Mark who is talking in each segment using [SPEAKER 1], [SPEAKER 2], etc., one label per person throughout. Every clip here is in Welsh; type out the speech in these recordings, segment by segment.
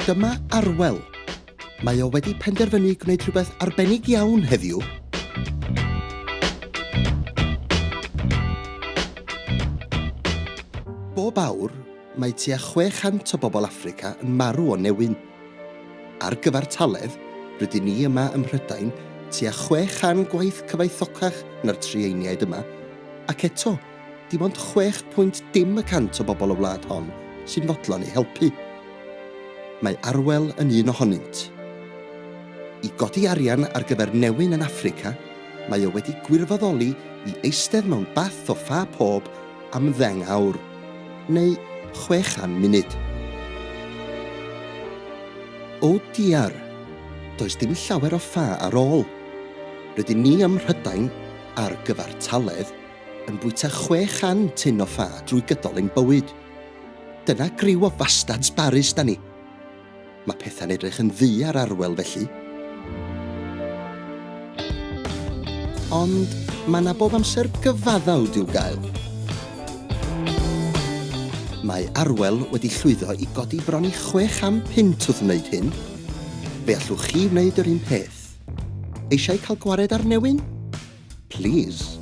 [SPEAKER 1] Dyma Arwel. Mae o wedi penderfynu gwneud rhywbeth arbennig iawn heddiw. Bob awr, mae tua 600 o bobl Affrica yn marw o newyn. Ar gyfartaledd, rydyn ni yma ym Mhrydain tua 600 gwaith cyfoethocach na'r trieiniaid yma, ac eto, dim ond 6.dim% o bobl o wlad hon sy'n fodlon ei helpu. Mae Arwel yn un ohonynt. I godi arian ar gyfer newyn yn Affrica, mae o wedi gwirfoddoli i eistedd mewn bath o ffa pob am 10 awr, neu 60 munud. O diar, does dim llawer o ffa ar ôl. Rydyn ni ym Mhrydain, ar gyfartaledd, yn bwyta 600 tyn o ffa drwy gydol ein bywyd. Dyna griw o fastads Baris da ni. Mae pethau'n edrych yn ddu ar Arwel felly. Ond mae yna bob amser gyfaddawd i'w gael. Mae Arwel wedi llwyddo i godi bron i 600 punt wrth wneud hyn. Fe allwch chi wneud yr un peth. Eisiau cael gwared ar newyn? Please,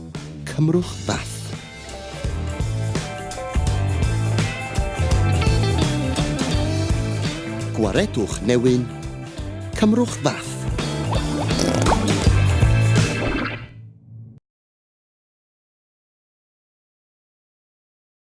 [SPEAKER 1] cymrwch bath. Gwaredwch newyn, cymrwch fath.